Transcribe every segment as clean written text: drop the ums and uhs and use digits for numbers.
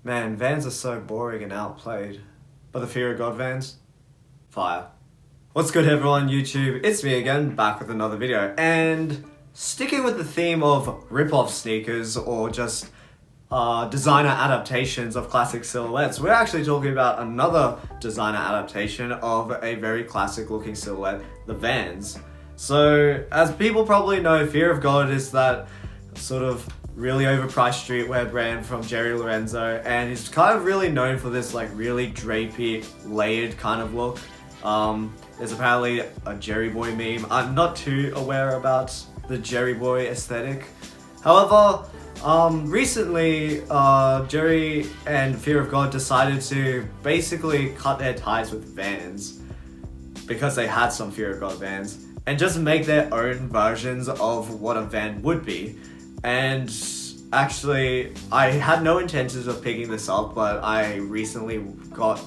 Man, Vans are so boring and outplayed. But the Fear of God Vans? Fire. What's good everyone, YouTube? It's me again, back with another video. And sticking with the theme of rip-off sneakers or just designer adaptations of classic silhouettes, we're actually talking about another designer adaptation of a very classic looking silhouette, the Vans. So, as people probably know, Fear of God is that sort of really overpriced streetwear brand from Jerry Lorenzo, and he's kind of really known for this like really drapey, layered kind of look. There's apparently a Jerry Boy meme. I'm not too aware about the Jerry Boy aesthetic. However, recently Jerry and Fear of God decided to basically cut their ties with Vans because they had some Fear of God Vans and just make their own versions of what a Van would be. And actually, I had no intentions of picking this up, but I recently got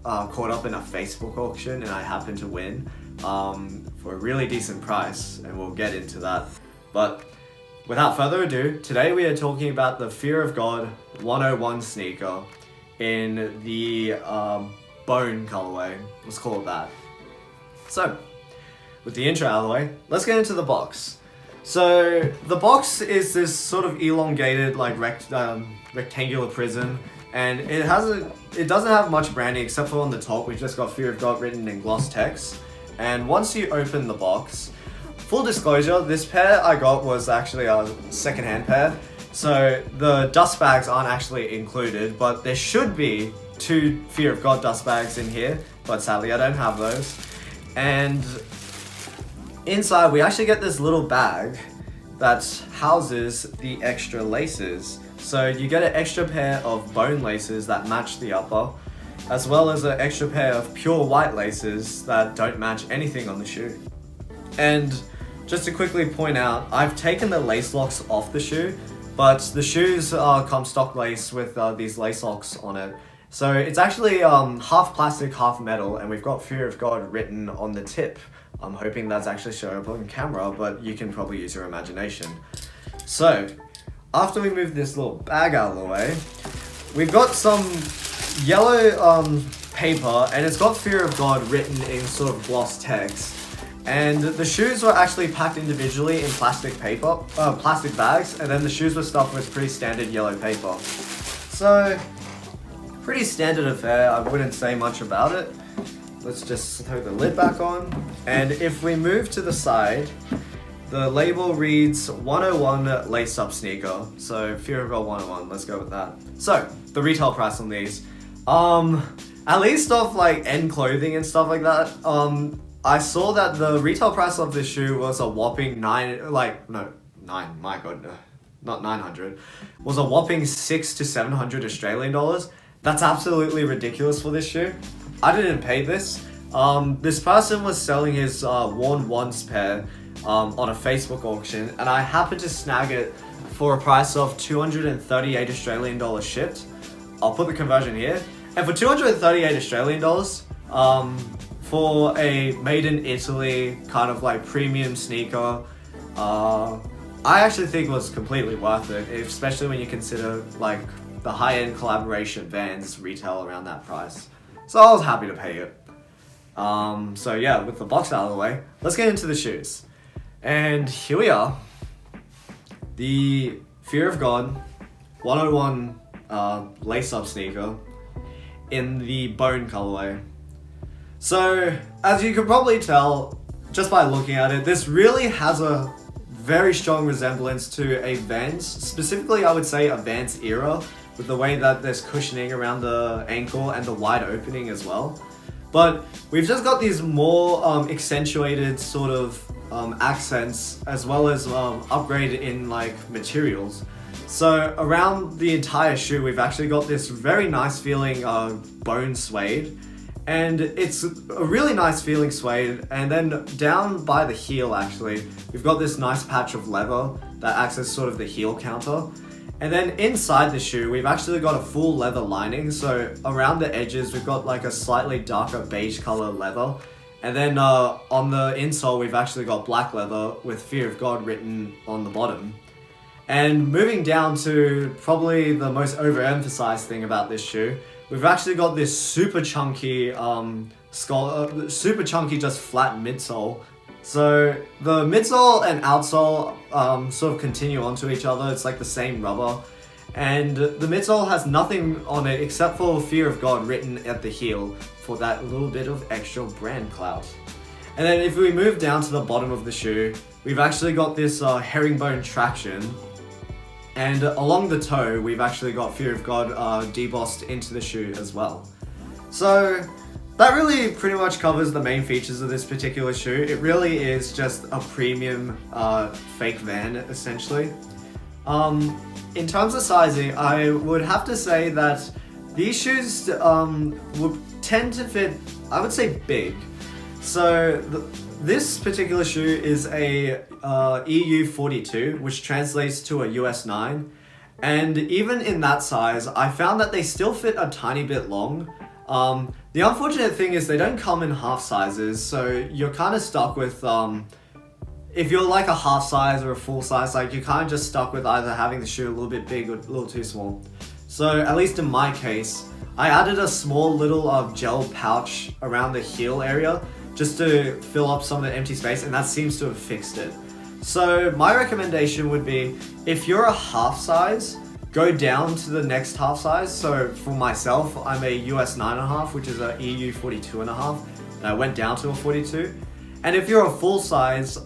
caught up in a Facebook auction and I happened to win for a really decent price, and we'll get into that. But without further ado, today we are talking about the Fear of God 101 sneaker in the bone colorway. Let's call it that. So, with the intro out of the way, let's get into the box. So the box is this sort of elongated like rectangular prism, and it doesn't have much branding except for on the top. We've just got Fear of God written in gloss text. And once you open the box, full disclosure, this pair I got was actually a second-hand pair, so the dust bags aren't actually included, but there should be 2 Fear of God dust bags in here, but sadly I don't have those. And inside, we actually get this little bag that houses the extra laces. So you get an extra pair of bone laces that match the upper, as well as an extra pair of pure white laces that don't match anything on the shoe. And just to quickly point out, I've taken the lace locks off the shoe, but the shoes come stock lace with these lace locks on it. So it's actually half plastic, half metal, and we've got Fear of God written on the tip. I'm hoping that's actually showing up on camera, but you can probably use your imagination. So, after we move this little bag out of the way, we've got some yellow paper, and it's got Fear of God written in sort of gloss text. And the shoes were actually packed individually in plastic bags, and then the shoes were stuffed with pretty standard yellow paper. So, pretty standard affair, I wouldn't say much about it. Let's just throw the lid back on. And if we move to the side, the label reads 101 lace up sneaker. So Fear of God 101, let's go with that. So the retail price on these, at least off like End Clothing and stuff like that, I saw that the retail price of this shoe was a whopping not 900, was a whopping 600 to 700 Australian dollars. That's absolutely ridiculous for this shoe. I didn't pay this. This person was selling his worn once pair on a Facebook auction, and I happened to snag it for a price of 238 Australian dollars shipped. I'll put the conversion here. And for 238 Australian dollars, for a made in Italy kind of like premium sneaker, I actually think it was completely worth it, especially when you consider like the high-end collaboration Vans retail around that price. So I was happy to pay it. So yeah, with the box out of the way, let's get into the shoes. And here we are. The Fear of God 101 lace-up sneaker in the bone colorway. So, as you can probably tell, just by looking at it, this really has a very strong resemblance to a Vans. Specifically, I would say a Vans era, with the way that there's cushioning around the ankle and the wide opening as well. But we've just got these more accentuated sort of accents, as well as upgraded in like materials. So around the entire shoe, we've actually got this very nice feeling bone suede. And it's a really nice feeling suede. And then down by the heel, actually, we've got this nice patch of leather that acts as sort of the heel counter. And then inside the shoe, we've actually got a full leather lining. So around the edges, we've got like a slightly darker beige color leather. And then on the insole, we've actually got black leather with Fear of God written on the bottom. And moving down to probably the most overemphasized thing about this shoe, we've actually got this super chunky super chunky just flat midsole. So the midsole and outsole sort of continue onto each other. It's like the same rubber. And the midsole has nothing on it except for Fear of God written at the heel for that little bit of extra brand clout. And then if we move down to the bottom of the shoe, we've actually got this herringbone traction. And along the toe, we've actually got Fear of God debossed into the shoe as well. So that really pretty much covers the main features of this particular shoe. It really is just a premium fake Van, essentially. In terms of sizing, I would have to say that these shoes would tend to fit, I would say, big. So this particular shoe is a EU 42, which translates to a US 9. And even in that size, I found that they still fit a tiny bit long. The unfortunate thing is they don't come in half sizes, so you're kind of stuck with, if you're like a half size or a full size, like you're kind of just stuck with either having the shoe a little bit big or a little too small. So at least in my case, I added a small little gel pouch around the heel area just to fill up some of the empty space, and that seems to have fixed it. So my recommendation would be, if you're a half size, go down to the next half size. So for myself, I'm a US 9.5, which is a EU 42.5, and I went down to a 42. And if you're a full size,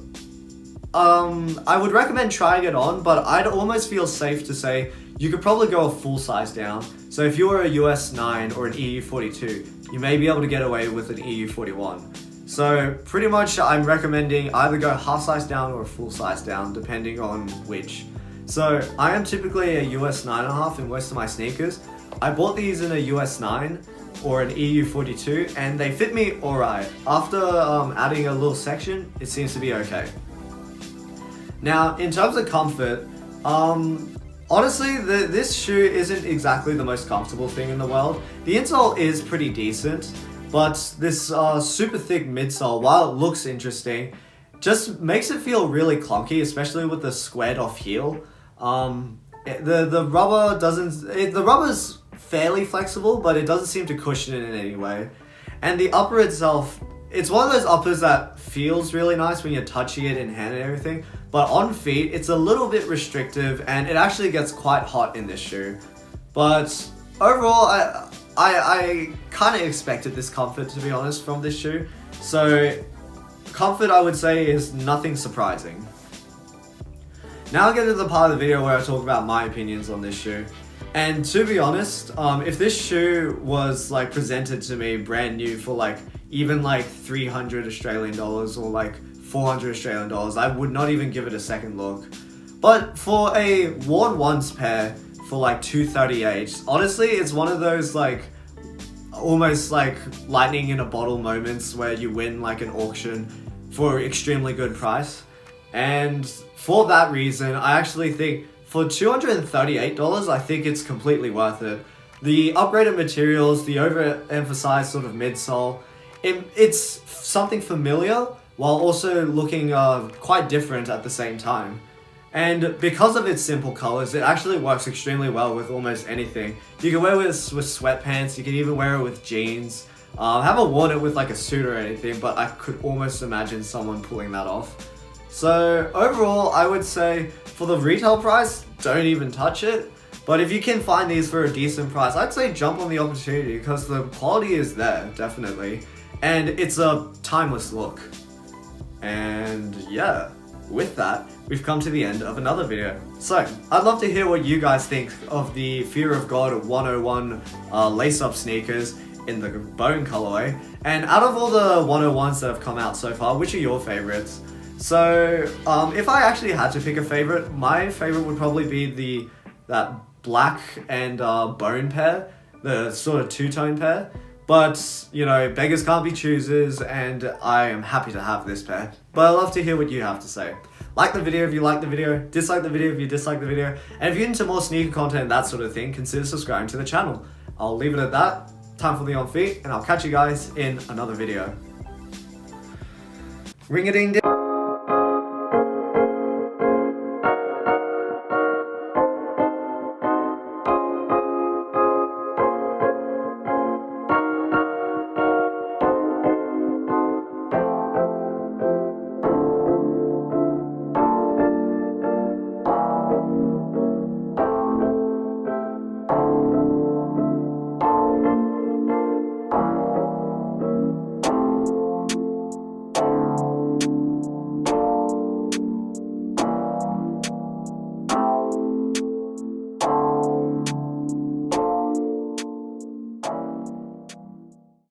I would recommend trying it on, but I'd almost feel safe to say you could probably go a full size down. So if you were a US 9 or an EU 42, you may be able to get away with an EU 41. So pretty much I'm recommending either go half size down or a full size down, depending on which. So I am typically a US 9.5 in most of my sneakers. I bought these in a US 9 or an EU 42, and they fit me alright. After adding a little section, it seems to be okay. Now, in terms of comfort, honestly, this shoe isn't exactly the most comfortable thing in the world. The insole is pretty decent, but this super thick midsole, while it looks interesting, just makes it feel really clunky, especially with the squared off heel. The rubber the rubber's fairly flexible, but it doesn't seem to cushion it in any way. And the upper itself, it's one of those uppers that feels really nice when you're touching it in hand and everything, but on feet, it's a little bit restrictive, and it actually gets quite hot in this shoe. But overall, I kind of expected this comfort, to be honest, from this shoe. So comfort, I would say, is nothing surprising. Now I'll get to the part of the video where I talk about my opinions on this shoe. And to be honest, if this shoe was like presented to me brand new for like even like 300 Australian dollars or like 400 Australian dollars, I would not even give it a second look. But for a worn once pair for like 238, honestly, it's one of those like almost like lightning in a bottle moments where you win like an auction for extremely good price. And for that reason, I actually think for $238, I think it's completely worth it. The upgraded materials, the overemphasized sort of midsole, it's something familiar while also looking quite different at the same time. And because of its simple colors, it actually works extremely well with almost anything. You can wear it with sweatpants, you can even wear it with jeans. I haven't worn it with like a suit or anything, but I could almost imagine someone pulling that off. So overall, I would say for the retail price, don't even touch it. But if you can find these for a decent price, I'd say jump on the opportunity because the quality is there, definitely. And it's a timeless look. And yeah, with that, we've come to the end of another video. So, I'd love to hear what you guys think of the Fear of God 101 lace-up sneakers in the bone colorway. And out of all the 101s that have come out so far, which are your favorites? So, if I actually had to pick a favorite, my favorite would probably be that black and bone pair, the sort of two-tone pair. But, you know, beggars can't be choosers, and I am happy to have this pair. But I'd love to hear what you have to say. Like the video if you like the video, dislike the video if you dislike the video, and if you're into more sneaker content and that sort of thing, consider subscribing to the channel. I'll leave it at that. Time for the on feet, and I'll catch you guys in another video. Ring-a-ding-ding.